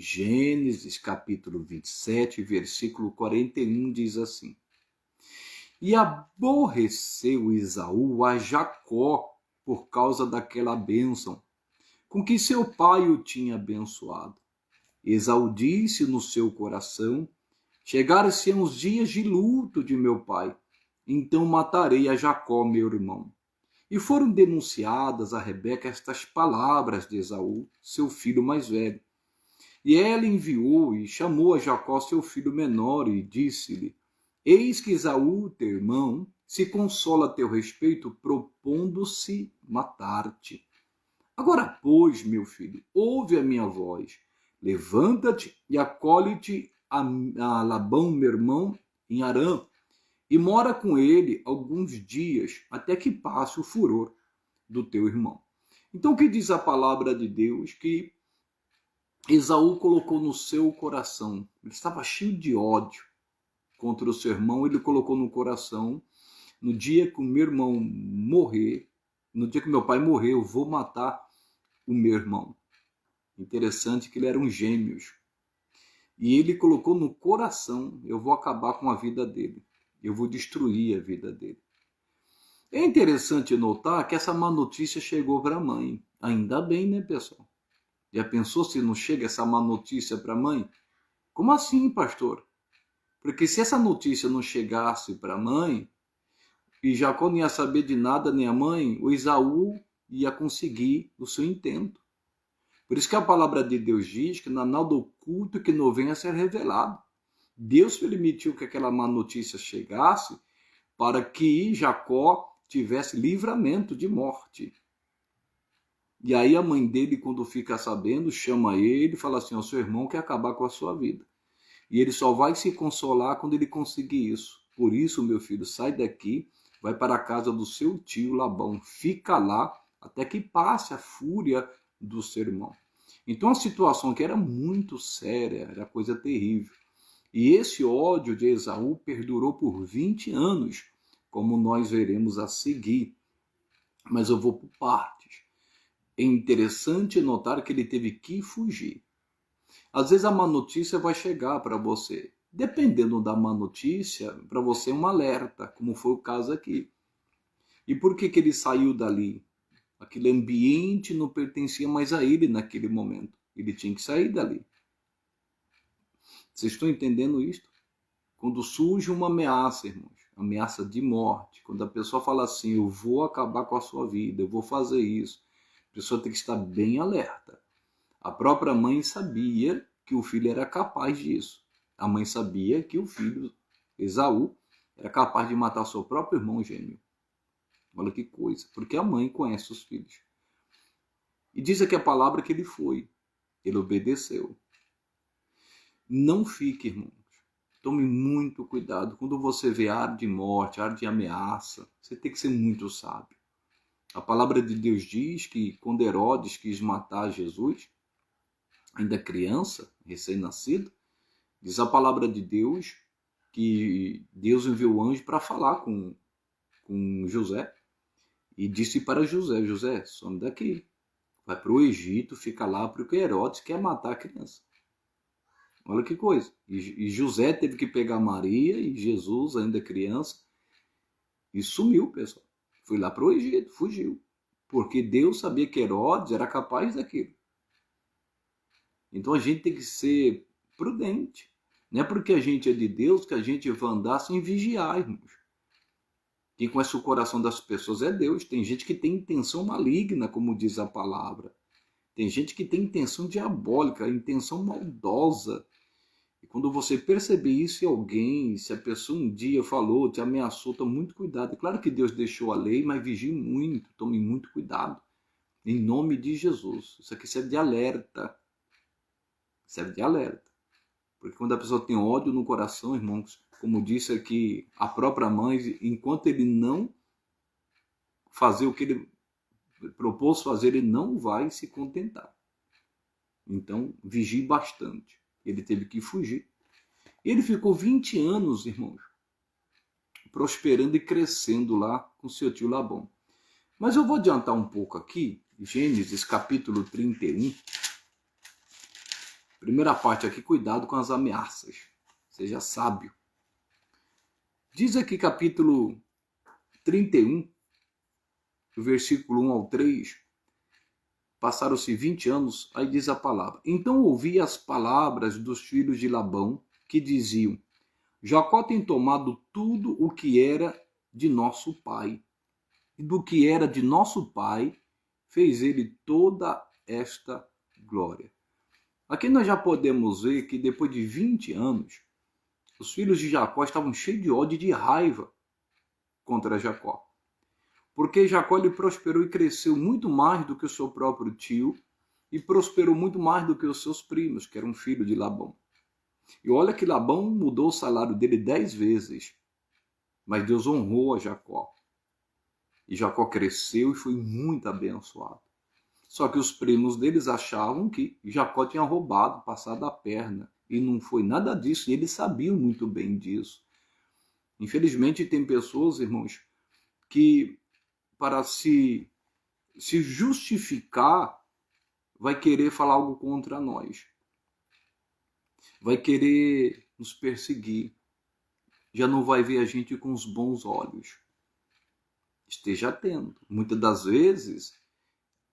Gênesis capítulo 27, versículo 41 diz assim: E aborreceu Esaú a Jacó por causa daquela bênção com que seu pai o tinha abençoado. Esaú disse no seu coração: Chegaram-se os dias de luto de meu pai, então matarei a Jacó, meu irmão. E foram denunciadas a Rebeca estas palavras de Esaú, seu filho mais velho. E ela enviou e chamou a Jacó, seu filho menor, e disse-lhe: Eis que Esaú, teu irmão, se consola a teu respeito, propondo-se matar-te. Agora, pois, meu filho, ouve a minha voz. Levanta-te e acolhe-te a Labão, meu irmão, em Harã, e mora com ele alguns dias, até que passe o furor do teu irmão. Então, o que diz a palavra de Deus? Que Esaú colocou no seu coração, ele estava cheio de ódio contra o seu irmão, ele colocou no coração: no dia que o meu irmão morrer, no dia que meu pai morrer, eu vou matar o meu irmão. Interessante que ele eram gêmeos. E ele colocou no coração: eu vou acabar com a vida dele, eu vou destruir a vida dele. É interessante notar que essa má notícia chegou para a mãe. Ainda bem, né, pessoal? Já pensou se não chega essa má notícia para a mãe? Como assim, pastor? Porque se essa notícia não chegasse para a mãe, e Jacó não ia saber de nada, nem a mãe, o Esaú ia conseguir o seu intento. Por isso que a palavra de Deus diz que não há nada oculto que não venha a ser revelado. Deus permitiu que aquela má notícia chegasse para que Jacó tivesse livramento de morte. E aí a mãe dele, quando fica sabendo, chama ele e fala assim: o seu irmão quer acabar com a sua vida. E ele só vai se consolar quando ele conseguir isso. Por isso, meu filho, sai daqui, vai para a casa do seu tio Labão, fica lá até que passe a fúria do seu irmão. Então a situação que era muito séria, era coisa terrível. E esse ódio de Esaú perdurou por 20 anos, como nós veremos a seguir. Mas eu vou por partes. É interessante notar que ele teve que fugir. Às vezes a má notícia vai chegar para você. Dependendo da má notícia, para você é um alerta, como foi o caso aqui. E por que ele saiu dali? Aquele ambiente não pertencia mais a ele naquele momento. Ele tinha que sair dali. Vocês estão entendendo isto? Quando surge uma ameaça, irmãos, ameaça de morte, quando a pessoa fala assim: eu vou acabar com a sua vida, eu vou fazer isso, a pessoa tem que estar bem alerta. A própria mãe sabia que o filho era capaz disso. A mãe sabia que o filho, Esaú, era capaz de matar seu próprio irmão gêmeo. Olha que coisa, porque a mãe conhece os filhos. E diz aqui a palavra que ele foi, ele obedeceu. Não fique, irmãos, tome muito cuidado. Quando você vê ar de morte, ar de ameaça, você tem que ser muito sábio. A palavra de Deus diz que quando Herodes quis matar Jesus, ainda criança, recém-nascido, diz a palavra de Deus que Deus enviou o anjo para falar com José e disse para José: José, some daqui, vai para o Egito, fica lá porque Herodes quer matar a criança. Olha que coisa. E José teve que pegar Maria e Jesus, ainda criança, e sumiu, pessoal. Foi lá para o Egito, fugiu. Porque Deus sabia que Herodes era capaz daquilo. Então a gente tem que ser prudente. Não é porque a gente é de Deus que a gente vai andar sem vigiar, irmãos. Quem conhece o coração das pessoas é Deus. Tem gente que tem intenção maligna, como diz a palavra. Tem gente que tem intenção diabólica, intenção maldosa. E quando você perceber isso em alguém, se a pessoa um dia falou, te ameaçou, tome muito cuidado. É claro que Deus deixou a lei, mas vigie muito, tome muito cuidado. Em nome de Jesus. Isso aqui serve de alerta. Serve de alerta. Porque quando a pessoa tem ódio no coração, irmãos, como disse aqui a própria mãe, enquanto ele não fazer o que ele propôs fazer, ele não vai se contentar. Então, vigie bastante. Ele teve que fugir. Ele ficou 20 anos, irmãos, prosperando e crescendo lá com seu tio Labão. Mas eu vou adiantar um pouco aqui, Gênesis capítulo 31. Primeira parte aqui, cuidado com as ameaças. Seja sábio. Diz aqui capítulo 31, versículo 1 ao 3. Passaram-se 20 anos, aí diz a palavra. Então ouvi as palavras dos filhos de Labão, que diziam: Jacó tem tomado tudo o que era de nosso pai. E do que era de nosso pai, fez ele toda esta glória. Aqui nós já podemos ver que depois de 20 anos, os filhos de Jacó estavam cheios de ódio e de raiva contra Jacó. Porque Jacó ele prosperou e cresceu muito mais do que o seu próprio tio e prosperou muito mais do que os seus primos, que eram filhos de Labão. E olha que Labão mudou o salário dele 10 vezes, mas Deus honrou a Jacó. E Jacó cresceu e foi muito abençoado. Só que os primos deles achavam que Jacó tinha roubado, passado a perna. E não foi nada disso, e eles sabiam muito bem disso. Infelizmente tem pessoas, irmãos, que para se justificar, vai querer falar algo contra nós. Vai querer nos perseguir. Já não vai ver a gente com os bons olhos. Esteja atento. Muitas das vezes,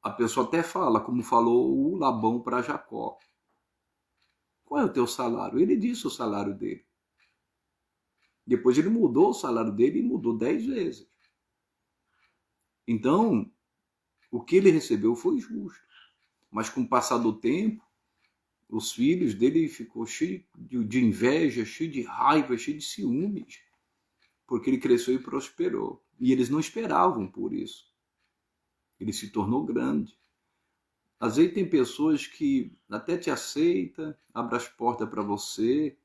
a pessoa até fala, como falou o Labão para Jacó. Qual é o teu salário? Ele disse o salário dele. Depois ele mudou o salário dele e mudou 10 vezes. Então, o que ele recebeu foi justo. Mas com o passar do tempo, os filhos dele ficou cheio de inveja, cheio de raiva, cheio de ciúmes. Porque ele cresceu e prosperou. E eles não esperavam por isso. Ele se tornou grande. Às vezes tem pessoas que até te aceitam, abrem as portas para você,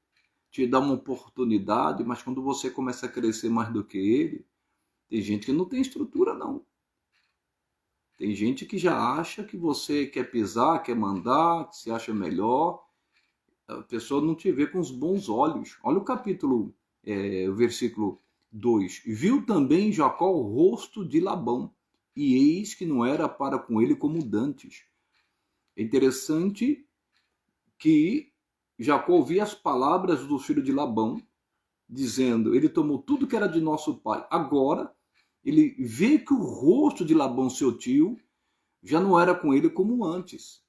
te dá uma oportunidade, mas quando você começa a crescer mais do que ele, tem gente que não tem estrutura, não. Tem gente que já acha que você quer pisar, quer mandar, que se acha melhor. A pessoa não te vê com os bons olhos. Olha o capítulo, o versículo 2. Viu também Jacó o rosto de Labão, e eis que não era para com ele como dantes. É interessante que Jacó ouvia as palavras do filho de Labão, dizendo, ele tomou tudo que era de nosso pai. Agora, ele vê que o rosto de Labão, seu tio, já não era com ele como antes.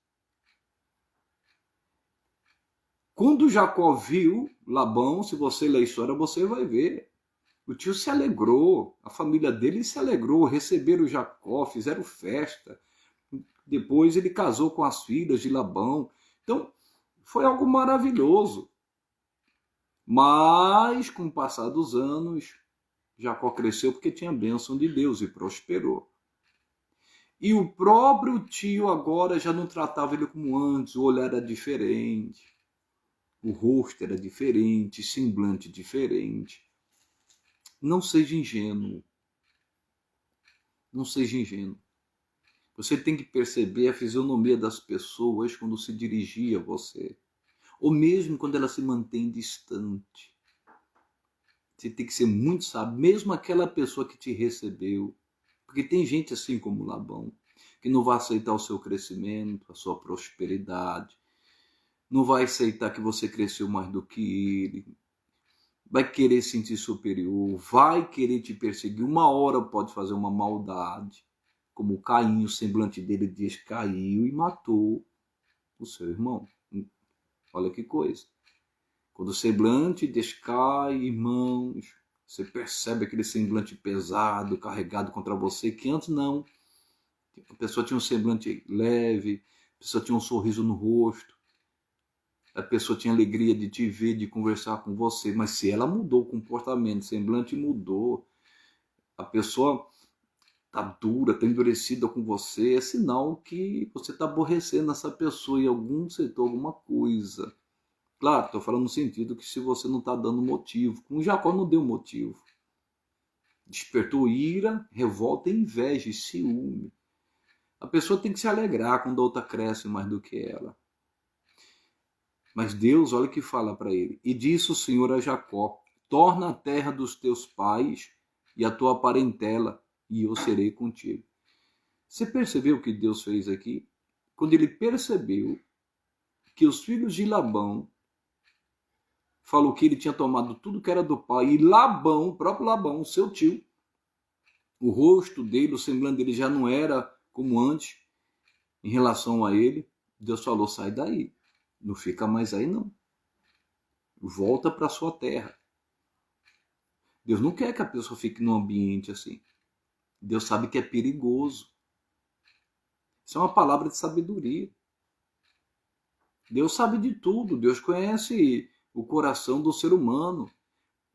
Quando Jacó viu Labão, se você ler a história, você vai ver. O tio se alegrou, a família dele se alegrou, receberam Jacó, fizeram festa. Depois ele casou com as filhas de Labão. Então, foi algo maravilhoso. Mas, com o passar dos anos, Jacó cresceu porque tinha a bênção de Deus e prosperou. E o próprio tio agora já não tratava ele como antes, o olhar era diferente, o rosto era diferente, semblante diferente. Não seja ingênuo. Não seja ingênuo. Você tem que perceber a fisionomia das pessoas quando se dirigir a você. Ou mesmo quando ela se mantém distante. Você tem que ser muito sábio, mesmo aquela pessoa que te recebeu. Porque tem gente assim como Labão, que não vai aceitar o seu crescimento, a sua prosperidade. Não vai aceitar que você cresceu mais do que ele. Vai querer se sentir superior, vai querer te perseguir. Uma hora pode fazer uma maldade. Como Caim, o semblante dele descaiu e matou o seu irmão. Olha que coisa. Quando o semblante descai, irmãos, você percebe aquele semblante pesado, carregado contra você, que antes não. A pessoa tinha um semblante leve, a pessoa tinha um sorriso no rosto, a pessoa tinha alegria de te ver, de conversar com você, mas se ela mudou o comportamento, o semblante mudou, a pessoa está dura, está endurecida com você, é sinal que você está aborrecendo essa pessoa em algum setor, alguma coisa. Claro, estou falando no sentido que se você não está dando motivo, com Jacó não deu motivo. Despertou ira, revolta, inveja e ciúme. A pessoa tem que se alegrar quando a outra cresce mais do que ela. Mas Deus, olha o que fala para ele. E disse o Senhor a Jacó, torna a terra dos teus pais e a tua parentela, e eu serei contigo. Você percebeu o que Deus fez aqui? Quando ele percebeu que os filhos de Labão falou que ele tinha tomado tudo que era do pai, e Labão, o próprio Labão, seu tio, o rosto dele, o semblante dele já não era como antes em relação a ele. Deus falou: sai daí, não fica mais aí não, volta para sua terra. Deus não quer que a pessoa fique num ambiente assim. Deus sabe que é perigoso. Isso é uma palavra de sabedoria. Deus sabe de tudo, Deus conhece o coração do ser humano.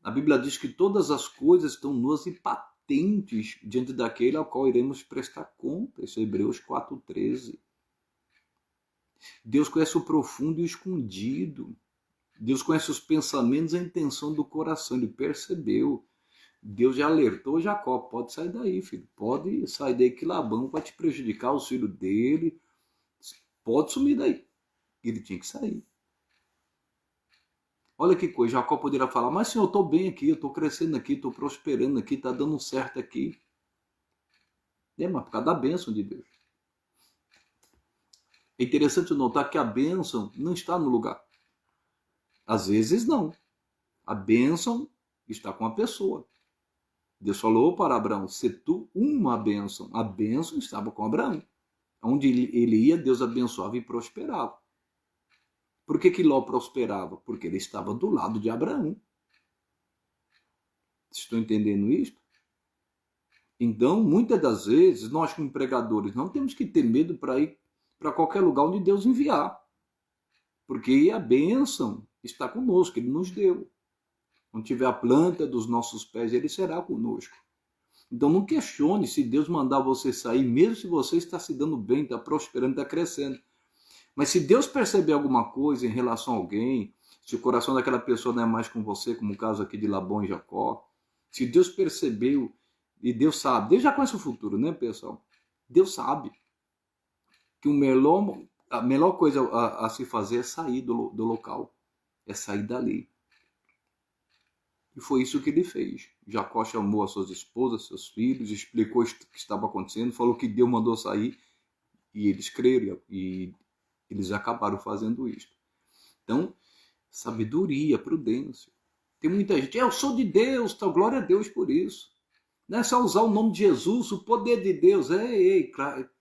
A Bíblia diz que todas as coisas estão nuas e patentes diante daquele ao qual iremos prestar conta. Isso é Hebreus 4,13. Deus conhece o profundo e o escondido. Deus conhece os pensamentos e a intenção do coração. Ele percebeu. Deus já alertou Jacó: pode sair daí, filho. Pode sair daí que Labão vai te prejudicar, os filhos dele. Pode sumir daí. Ele tinha que sair. Olha que coisa, Jacó poderia falar: mas senhor, eu estou bem aqui, eu estou crescendo aqui, estou prosperando aqui, está dando certo aqui. Mas por causa da bênção de Deus. É interessante notar que a bênção não está no lugar. Às vezes não. A bênção está com a pessoa. Deus falou para Abraão: se tu uma bênção. A bênção estava com Abraão. Onde ele ia, Deus abençoava e prosperava. Por que Ló prosperava? Porque ele estava do lado de Abraão. Estão entendendo isto? Então, muitas das vezes, nós como pregadores não temos que ter medo para ir para qualquer lugar onde Deus enviar. Porque a bênção está conosco, Ele nos deu. Onde tiver a planta dos nossos pés, Ele será conosco. Então não questione se Deus mandar você sair, mesmo se você está se dando bem, está prosperando, está crescendo. Mas se Deus perceber alguma coisa em relação a alguém, se o coração daquela pessoa não é mais com você, como o caso aqui de Labão e Jacó, se Deus percebeu, e Deus sabe, Deus já conhece o futuro, né, pessoal? Deus sabe que a melhor coisa a se fazer é sair do local, é sair dali. E foi isso que ele fez. Jacó chamou as suas esposas, seus filhos, explicou o que estava acontecendo, falou que Deus mandou sair, e eles creram, e eles acabaram fazendo isso. Então, sabedoria, prudência. Tem muita gente: eu sou de Deus, então glória a Deus por isso. Não é só usar o nome de Jesus, o poder de Deus.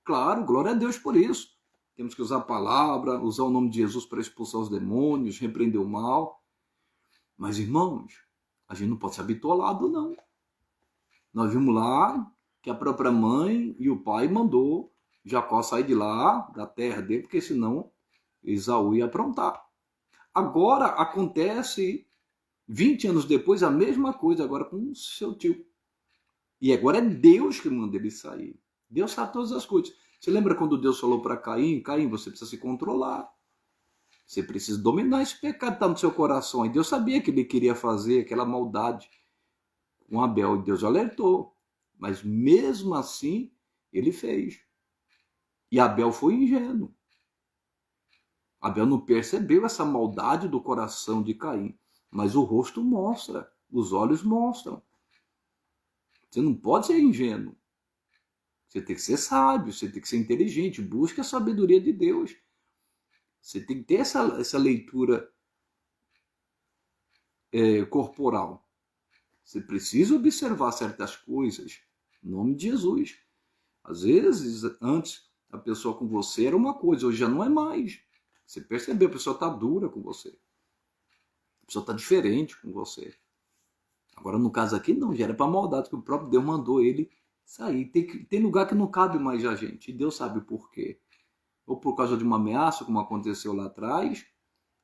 Claro, glória a Deus por isso. Temos que usar a palavra, usar o nome de Jesus para expulsar os demônios, repreender o mal. Mas, irmãos, a gente não pode ser bitolado, não. Nós vimos lá que a própria mãe e o pai mandou Jacó sair de lá, da terra dele, porque senão Esaú ia aprontar. Agora acontece, 20 anos depois, a mesma coisa agora com seu tio. E agora é Deus que manda ele sair. Deus sabe todas as coisas. Você lembra quando Deus falou para Caim: Caim, você precisa se controlar. Você precisa dominar esse pecado que está no seu coração. E Deus sabia que ele queria fazer aquela maldade com Abel. E Deus alertou. Mas mesmo assim, ele fez. E Abel foi ingênuo. Abel não percebeu essa maldade do coração de Caim. Mas o rosto mostra, os olhos mostram. Você não pode ser ingênuo. Você tem que ser sábio, você tem que ser inteligente. Busque a sabedoria de Deus. Você tem que ter essa leitura corporal. Você precisa observar certas coisas. Em nome de Jesus. Às vezes, antes, a pessoa com você era uma coisa, hoje já não é mais. Você percebeu, a pessoa está dura com você. A pessoa está diferente com você. Agora, no caso aqui, não, já era para maldade, que o próprio Deus mandou ele sair. Tem lugar que não cabe mais a gente, e Deus sabe o porquê. Ou por causa de uma ameaça, como aconteceu lá atrás,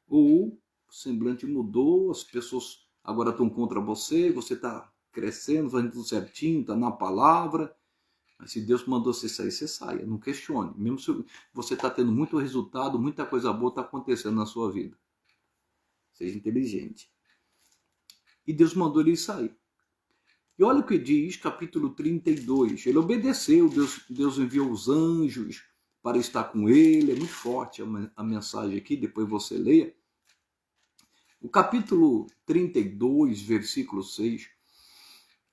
ou o semblante mudou, as pessoas agora estão contra você está crescendo, fazendo tudo certinho, está na palavra. Mas se Deus mandou você sair, você saia, não questione. Mesmo se você está tendo muito resultado, muita coisa boa está acontecendo na sua vida. Seja inteligente. E Deus mandou ele sair. E olha o que diz, capítulo 32. Ele obedeceu, Deus enviou os anjos para estar com ele. É muito forte a mensagem aqui, depois você leia. O capítulo 32, versículo 6,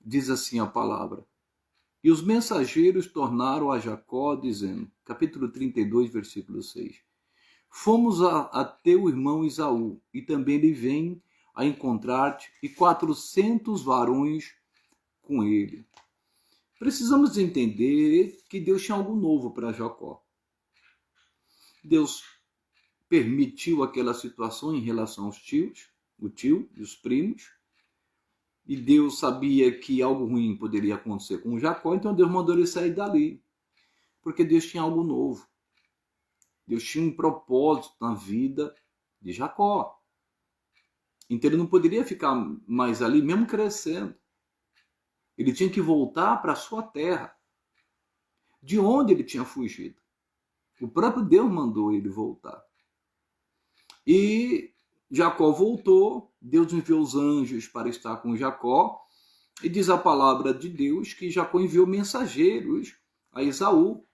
diz assim a palavra: e os mensageiros tornaram a Jacó, dizendo, capítulo 32, versículo 6, fomos a teu irmão Esaú, e também ele vem a encontrar-te, e 400 varões com ele. Precisamos entender que Deus tinha algo novo para Jacó. Deus permitiu aquela situação em relação aos tios, o tio e os primos, e Deus sabia que algo ruim poderia acontecer com Jacó, então Deus mandou ele sair dali, porque Deus tinha algo novo. Deus tinha um propósito na vida de Jacó. Então ele não poderia ficar mais ali, mesmo crescendo. Ele tinha que voltar para a sua terra, de onde ele tinha fugido. O próprio Deus mandou ele voltar. E Jacó voltou, Deus enviou os anjos para estar com Jacó, e diz a palavra de Deus que Jacó enviou mensageiros a Esaú,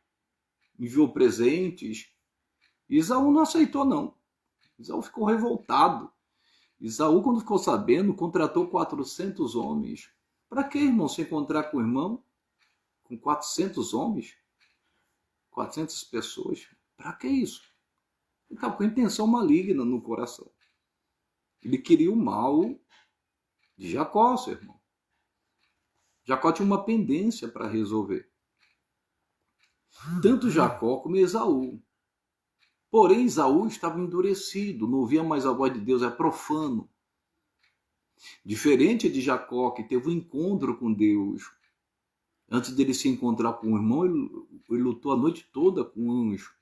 enviou presentes. Esaú não aceitou, não. Esaú ficou revoltado. Esaú, quando ficou sabendo, contratou 400 homens. Para que, irmão, se encontrar com o irmão? Com 400 homens? 400 pessoas? Para que isso? Ele estava com intenção maligna no coração. Ele queria o mal de Jacó, seu irmão. Jacó tinha uma pendência para resolver. Tanto Jacó como Esaú. Porém, Esaú estava endurecido, não ouvia mais a voz de Deus, é profano. Diferente de Jacó, que teve um encontro com Deus. Antes dele se encontrar com o irmão, ele lutou a noite toda com o anjo.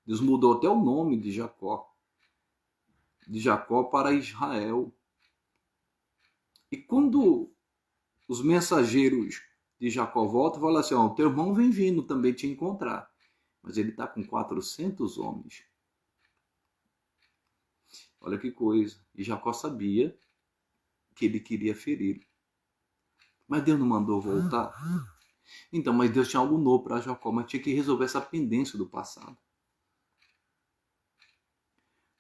Deus mudou até o nome de Jacó para Israel. E quando os mensageiros de Jacó voltam, falam assim, o teu irmão vem vindo também te encontrar. Mas ele está com 400 homens. Olha que coisa. E Jacó sabia que ele queria feri-lo. Mas Deus não mandou voltar. Então, mas Deus tinha algo novo para Jacó, mas tinha que resolver essa pendência do passado.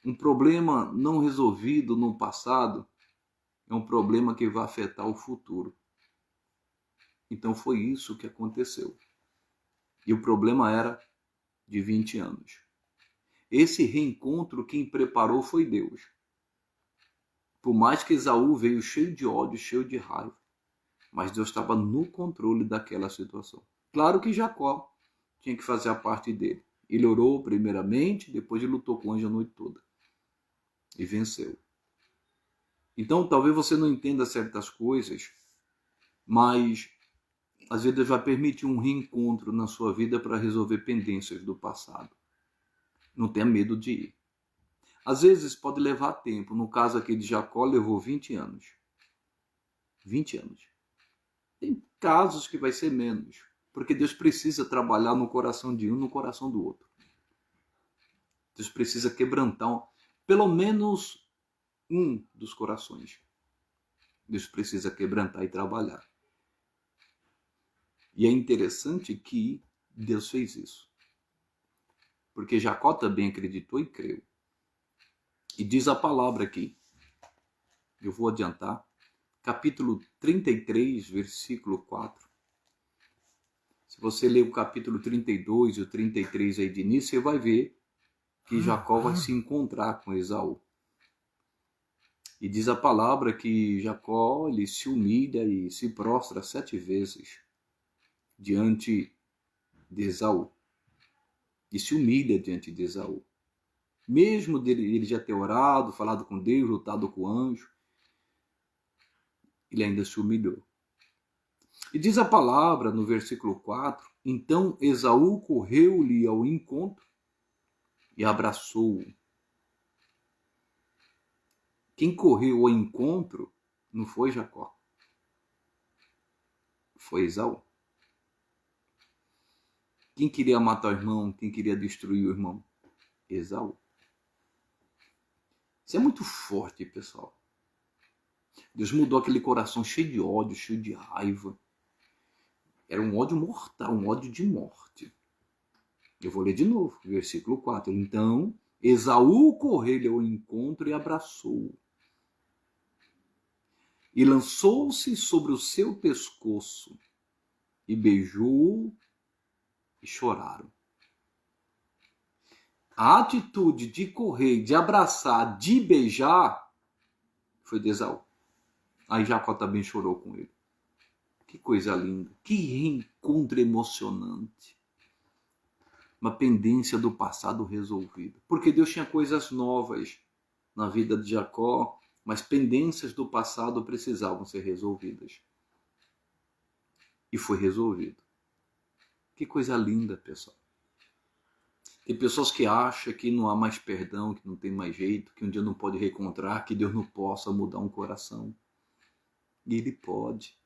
Um problema não resolvido no passado é um problema que vai afetar o futuro. Então foi isso que aconteceu. E o problema era de 20 anos. Esse reencontro quem preparou foi Deus. Por mais que Esaú veio cheio de ódio, cheio de raiva, mas Deus estava no controle daquela situação. Claro que Jacó tinha que fazer a parte dele. Ele orou primeiramente, depois ele lutou com o anjo a noite toda. E venceu. Então, talvez você não entenda certas coisas, mas às vezes Deus vai permitir um reencontro na sua vida para resolver pendências do passado. Não tenha medo de ir. Às vezes pode levar tempo. No caso aqui de Jacó, levou 20 anos. 20 anos. Tem casos que vai ser menos, porque Deus precisa trabalhar no coração de um, no coração do outro. Deus precisa quebrantar pelo menos um dos corações. Deus precisa quebrantar e trabalhar. E é interessante que Deus fez isso. Porque Jacó também acreditou e creu. E diz a palavra aqui, eu vou adiantar, capítulo 33, versículo 4. Se você ler o capítulo 32 e o 33 aí de início, você vai ver que Jacó vai se encontrar com Esaú. E diz a palavra que Jacó ele se humilha e se prostra 7 vezes diante de Esaú. E se humilha diante de Esaú. Mesmo ele já ter orado, falado com Deus, lutado com o anjo, ele ainda se humilhou. E diz a palavra no versículo 4, então Esaú correu-lhe ao encontro e abraçou-o. Quem correu ao encontro não foi Jacó, foi Esaú. Quem queria matar o irmão, quem queria destruir o irmão? Esaú. Isso é muito forte, pessoal. Deus mudou aquele coração cheio de ódio, cheio de raiva. Era um ódio mortal, um ódio de morte. Eu vou ler de novo, versículo 4. Então, Esaú correu ao encontro e abraçou-o. E lançou-se sobre o seu pescoço e beijou-o e choraram. A atitude de correr, de abraçar, de beijar, foi de Esaú. Aí Jacó também chorou com ele. Que coisa linda, que reencontro emocionante. Uma pendência do passado resolvida. Porque Deus tinha coisas novas na vida de Jacó, mas pendências do passado precisavam ser resolvidas. E foi resolvido. Que coisa linda, pessoal. Tem pessoas que acham que não há mais perdão, que não tem mais jeito, que um dia não pode reencontrar, que Deus não possa mudar um coração. E Ele pode.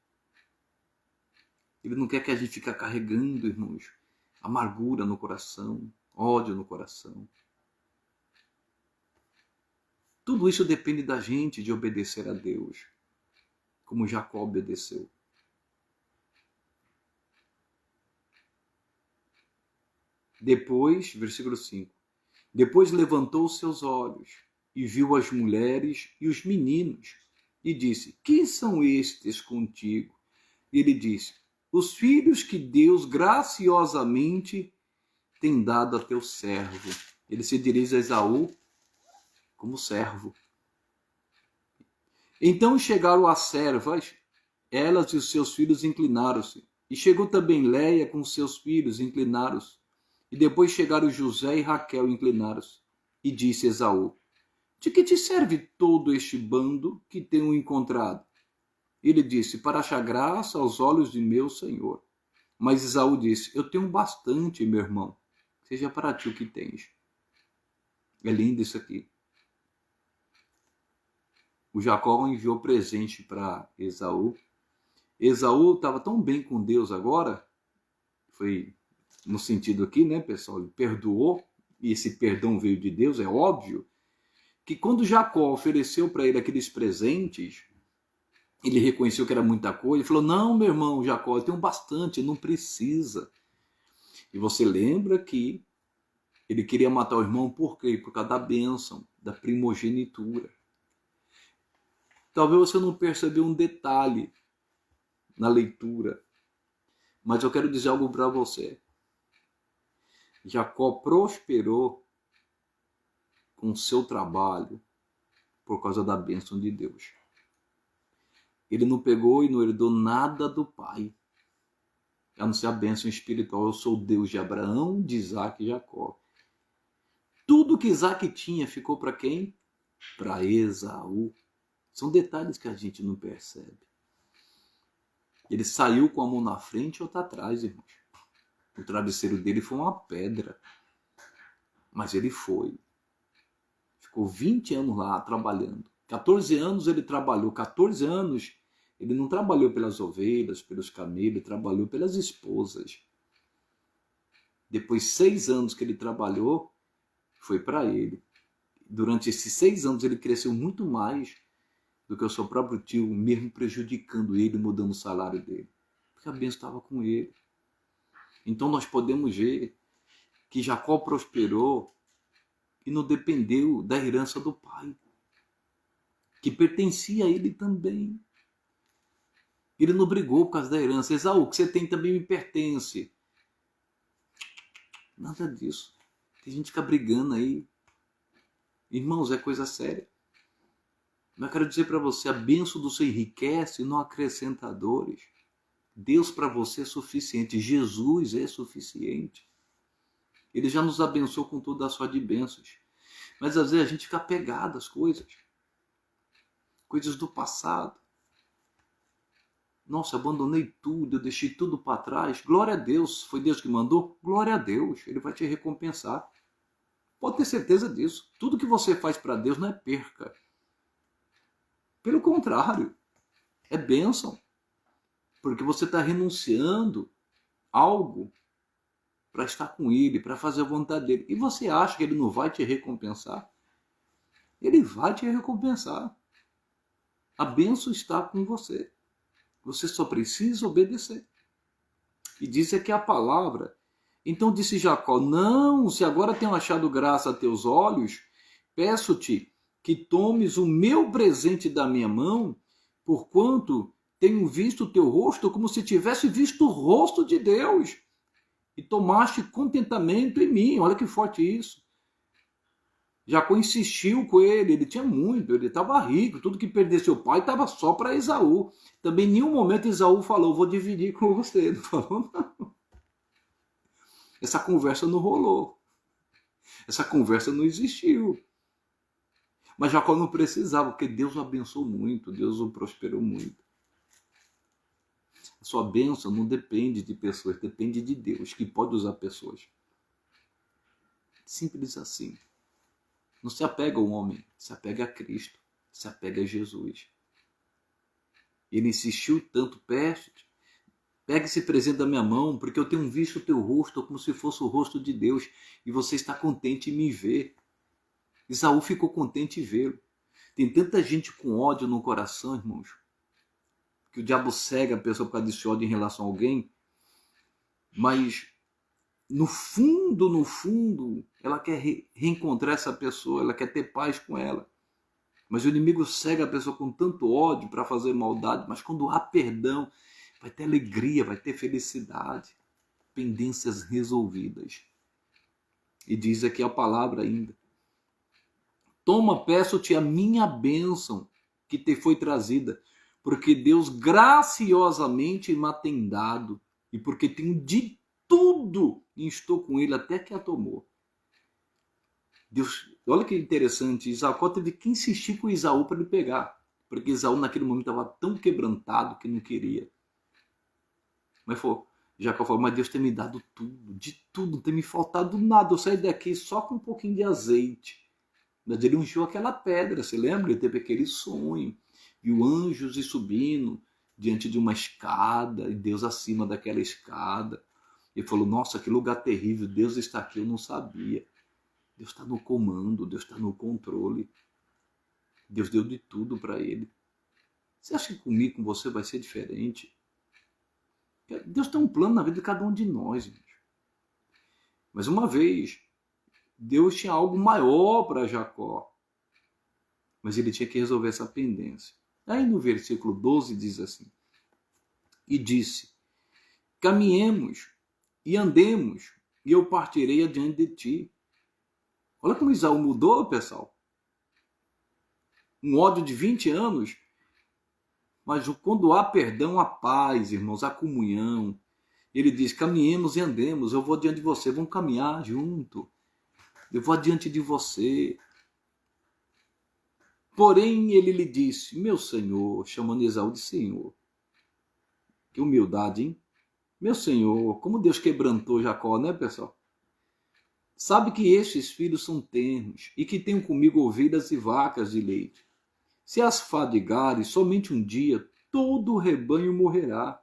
Ele não quer que a gente fique carregando, irmãos, amargura no coração, ódio no coração. Tudo isso depende da gente de obedecer a Deus, como Jacó obedeceu. Depois, versículo 5. Depois levantou os seus olhos e viu as mulheres e os meninos e disse: quem são estes contigo? E ele disse: os filhos que Deus graciosamente tem dado a teu servo. Ele se dirige a Esaú como servo. Então chegaram as servas, elas e os seus filhos inclinaram-se. E chegou também Léia com seus filhos, inclinaram-se. E depois chegaram José e Raquel, inclinaram-se. E disse Esaú: de que te serve todo este bando que tenho encontrado? Ele disse: para achar graça aos olhos de meu senhor. Mas Esaú disse: eu tenho bastante, meu irmão. Seja para ti o que tens. É lindo isso aqui. O Jacó enviou presente para Esaú. Esaú estava tão bem com Deus agora, foi no sentido aqui, né, pessoal? Ele perdoou, e esse perdão veio de Deus, é óbvio, que quando Jacó ofereceu para ele aqueles presentes, ele reconheceu que era muita coisa, ele falou: não, meu irmão Jacó, eu tenho bastante, não precisa. E você lembra que ele queria matar o irmão por quê? Por causa da bênção, da primogenitura. Talvez você não percebeu um detalhe na leitura, mas eu quero dizer algo para você. Jacó prosperou com o seu trabalho por causa da bênção de Deus. Ele não pegou e não herdou nada do pai, a não ser a bênção espiritual. Eu sou o Deus de Abraão, de Isaac e Jacó. Tudo que Isaac tinha ficou para quem? Para Esaú. São detalhes que a gente não percebe. Ele saiu com a mão na frente e outra atrás, irmãos. O travesseiro dele foi uma pedra. Mas ele foi. Ficou 20 anos lá trabalhando. 14 anos ele trabalhou. 14 anos ele não trabalhou pelas ovelhas, pelos camelos, ele trabalhou pelas esposas. Depois 6 anos que ele trabalhou, foi para ele. Durante esses 6 anos ele cresceu muito mais do que o seu próprio tio, mesmo prejudicando ele, mudando o salário dele. Porque a bênção estava com ele. Então nós podemos ver que Jacó prosperou e não dependeu da herança do pai, que pertencia a ele também. Ele não brigou por causa da herança. Esaú, o que você tem também me pertence. Nada disso. Tem gente que fica brigando aí. Irmãos, é coisa séria. Mas eu quero dizer para você, a bênção do Senhor enriquece e não acrescenta dores. Deus para você é suficiente. Jesus é suficiente. Ele já nos abençoou com toda a sorte de bênçãos. Mas às vezes a gente fica apegado às coisas. Coisas do passado. Nossa, abandonei tudo, eu deixei tudo para trás. Glória a Deus. Foi Deus que mandou? Glória a Deus. Ele vai te recompensar. Pode ter certeza disso. Tudo que você faz para Deus não é perca. Pelo contrário, é bênção. Porque você está renunciando algo para estar com Ele, para fazer a vontade dEle. E você acha que Ele não vai te recompensar? Ele vai te recompensar. A bênção está com você. Você só precisa obedecer. E diz aqui a palavra. Então disse Jacó: não, se agora tenho achado graça a teus olhos, peço-te que tomes o meu presente da minha mão, porquanto tenho visto o teu rosto como se tivesse visto o rosto de Deus, e tomaste contentamento em mim. Olha que forte isso. Jacó insistiu com ele tinha muito, ele estava rico, tudo que perdesse seu pai estava só para Esaú. Também em nenhum momento Esaú falou, vou dividir com você. Não falou, não. Essa conversa não rolou. Essa conversa não existiu. Mas Jacó não precisava, porque Deus o abençoou muito, Deus o prosperou muito. A sua bênção não depende de pessoas, depende de Deus, que pode usar pessoas. Simples assim. Não se apega ao homem, se apega a Cristo, se apega a Jesus. Ele insistiu tanto, pega esse presente da minha mão, porque eu tenho visto o teu rosto como se fosse o rosto de Deus, e você está contente em me ver. Esaú ficou contente em vê-lo. Tem tanta gente com ódio no coração, irmãos, que o diabo cega a pessoa por causa desse ódio em relação a alguém, mas no fundo, ela quer reencontrar essa pessoa, ela quer ter paz com ela. Mas o inimigo cega a pessoa com tanto ódio para fazer maldade, mas quando há perdão, vai ter alegria, vai ter felicidade, pendências resolvidas. E diz aqui a palavra ainda: toma, peço-te a minha bênção que te foi trazida, porque Deus graciosamente me tem dado, e porque tenho de tudo e estou com ele até que a tomou. Deus, olha que interessante, Jacó teve que insistir com Esaú para ele pegar, porque Esaú naquele momento estava tão quebrantado que não queria. Mas Jacó falou, mas Deus tem me dado tudo, de tudo, não tem me faltado nada, eu saí daqui só com um pouquinho de azeite. Mas ele ungiu aquela pedra, você lembra? Ele teve aquele sonho, viu anjos e subindo diante de uma escada, e Deus acima daquela escada. Ele falou, nossa, que lugar terrível, Deus está aqui, eu não sabia. Deus está no comando, Deus está no controle. Deus deu de tudo para ele. Você acha que comigo, com você, vai ser diferente? Deus tem um plano na vida de cada um de nós, gente. Mas uma vez, Deus tinha algo maior para Jacó. Mas ele tinha que resolver essa pendência. Aí no versículo 12 diz assim: e disse, caminhemos e andemos, e eu partirei adiante de ti. Olha como Esaú mudou, pessoal. Um ódio de 20 anos. Mas quando há perdão, há paz, irmãos, há comunhão. Ele diz, caminhemos e andemos, eu vou adiante de você, vamos caminhar junto. Eu vou adiante de você. Porém, ele lhe disse, meu senhor, chamando Esaú de senhor. Que humildade, hein? Meu senhor, como Deus quebrantou Jacó, né, pessoal? Sabe que estes filhos são tenros e que tenho comigo ovelhas e vacas de leite. Se as fadigares somente um dia, todo o rebanho morrerá.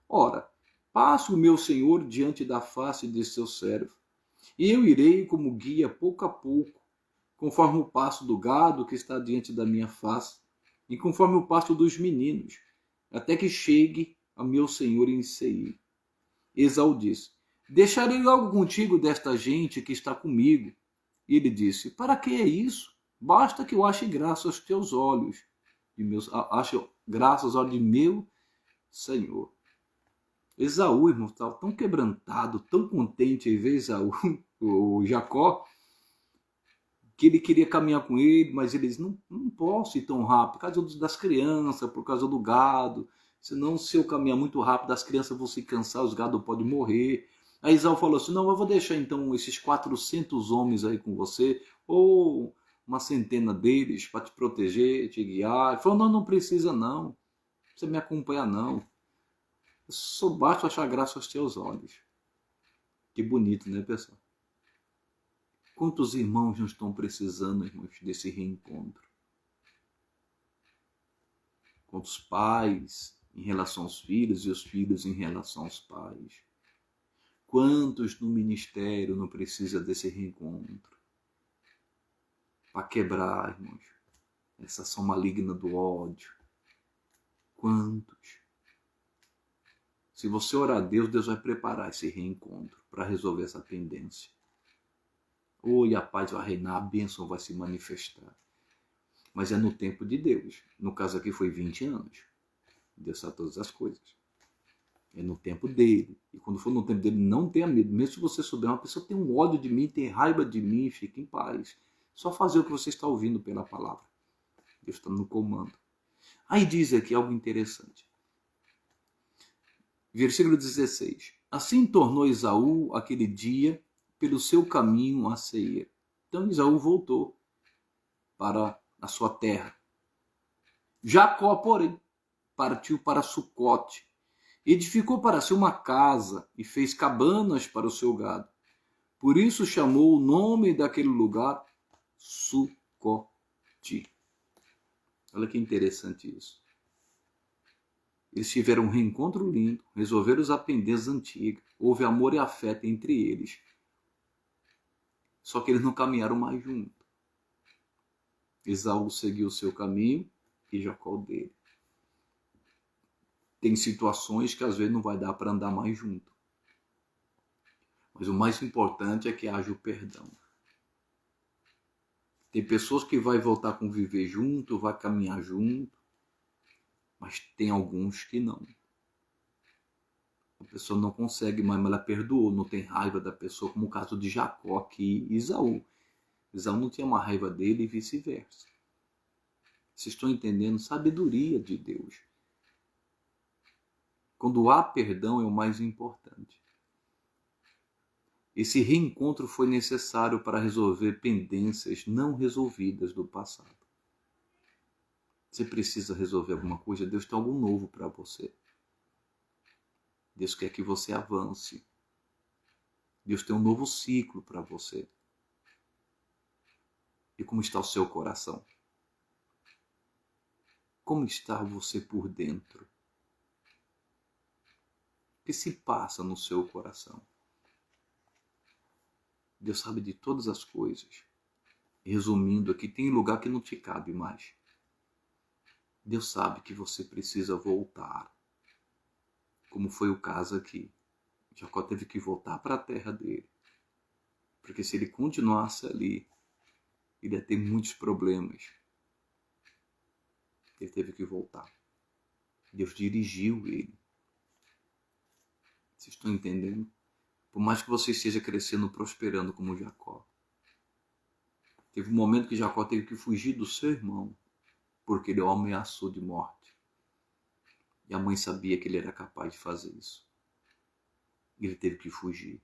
Ora, passe o meu senhor diante da face de seu servo, e eu irei como guia pouco a pouco, conforme o passo do gado que está diante da minha face, e conforme o passo dos meninos, até que chegue a meu senhor em Seir. Esaú disse, deixarei algo contigo desta gente que está comigo. E ele disse, para que é isso? Basta que eu ache graça aos teus olhos, ache graça aos olhos de meu Senhor. Esaú, irmão, estava tão quebrantado, tão contente em ver Esaú, o Jacó, que ele queria caminhar com ele, mas ele disse, não posso ir tão rápido, por causa das crianças, por causa do gado, senão se eu caminhar muito rápido, as crianças vão se cansar, os gados podem morrer. Aí Esaú falou assim, não, eu vou deixar então esses 400 homens aí com você, ou uma centena deles para te proteger, te guiar. Ele falou, não precisa não, não precisa me acompanhar não. Só basta achar graça aos teus olhos. Que bonito, né, pessoal? Quantos irmãos não estão precisando, irmãos, desse reencontro? Quantos pais em relação aos filhos e os filhos em relação aos pais? Quantos no ministério não precisam desse reencontro? Para quebrar, irmãos, essa ação maligna do ódio. Quantos? Se você orar a Deus, Deus vai preparar esse reencontro para resolver essa pendência. E a paz vai reinar, a bênção vai se manifestar. Mas é no tempo de Deus. No caso aqui foi 20 anos. Deus sabe todas as coisas. É no tempo dele. E quando for no tempo dele, não tenha medo. Mesmo se você souber, uma pessoa tem um ódio de mim, tem raiva de mim, fique em paz. Só fazer o que você está ouvindo pela palavra. Deus está no comando. Aí diz aqui algo interessante. Versículo 16. Assim tornou Esaú aquele dia pelo seu caminho a Seir. Então Esaú voltou para a sua terra. Jacó, porém, partiu para Sucote, edificou para si uma casa e fez cabanas para o seu gado. Por isso chamou o nome daquele lugar Sucote. Olha que interessante isso. Eles tiveram um reencontro lindo, resolveram os pendências antigas, houve amor e afeto entre eles. Só que eles não caminharam mais juntos. Esaú seguiu o seu caminho e Jacó o dele. Tem situações que às vezes não vai dar para andar mais junto. Mas o mais importante é que haja o perdão. Tem pessoas que vai voltar a conviver junto, vai caminhar junto, mas tem alguns que não. A pessoa não consegue, mas ela perdoou, não tem raiva da pessoa, como o caso de Jacó aqui e Esaú. Esaú não tinha uma raiva dele e vice-versa. Vocês estão entendendo? Sabedoria de Deus. Quando há perdão é o mais importante. Esse reencontro foi necessário para resolver pendências não resolvidas do passado. Você precisa resolver alguma coisa, Deus tem algo novo para você. Deus quer que você avance. Deus tem um novo ciclo para você. E como está o seu coração? Como está você por dentro? O que se passa no seu coração? Deus sabe de todas as coisas. Resumindo aqui, tem lugar que não te cabe mais. Deus sabe que você precisa voltar. Como foi o caso aqui. Jacó teve que voltar para a terra dele. Porque se ele continuasse ali, ele ia ter muitos problemas. Ele teve que voltar. Deus dirigiu ele. Vocês estão entendendo? Por mais que você esteja crescendo, prosperando como Jacó. Teve um momento que Jacó teve que fugir do seu irmão, porque ele o ameaçou de morte. E a mãe sabia que ele era capaz de fazer isso. Ele teve que fugir.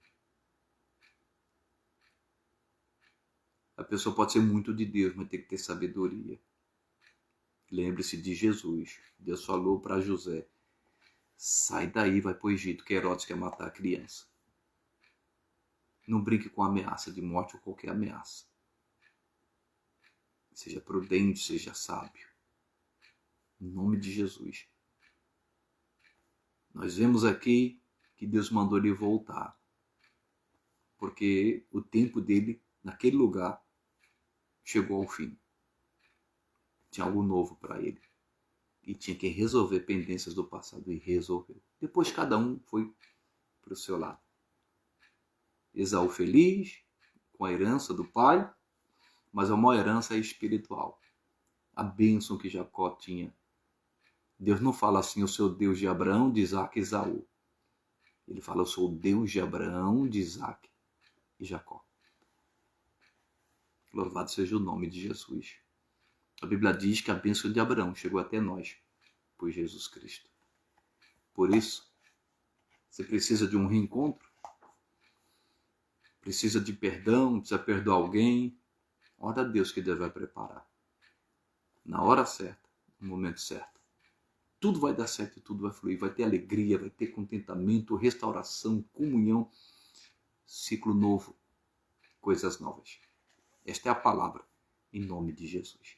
A pessoa pode ser muito de Deus, mas tem que ter sabedoria. Lembre-se de Jesus. Deus falou para José: sai daí, vai para o Egito, que Herodes quer matar a criança. Não brinque com ameaça de morte ou qualquer ameaça. Seja prudente, seja sábio. Em nome de Jesus. Nós vemos aqui que Deus mandou ele voltar. Porque o tempo dele, naquele lugar, chegou ao fim. Tinha algo novo para ele. E tinha que resolver pendências do passado. E resolveu. Depois cada um foi para o seu lado. Esaú feliz, com a herança do pai, mas a maior herança é espiritual. A bênção que Jacó tinha. Deus não fala assim, eu sou o Deus de Abraão, de Isaac e Esaú. Ele fala, eu sou o Deus de Abraão, de Isaac e Jacó. Louvado seja o nome de Jesus. A Bíblia diz que a bênção de Abraão chegou até nós, por Jesus Cristo. Por isso, você precisa de um reencontro, precisa de perdão, precisa perdoar alguém. Ora a Deus que Deus vai preparar. Na hora certa, no momento certo. Tudo vai dar certo e tudo vai fluir. Vai ter alegria, vai ter contentamento, restauração, comunhão, ciclo novo, coisas novas. Esta é a palavra, em nome de Jesus.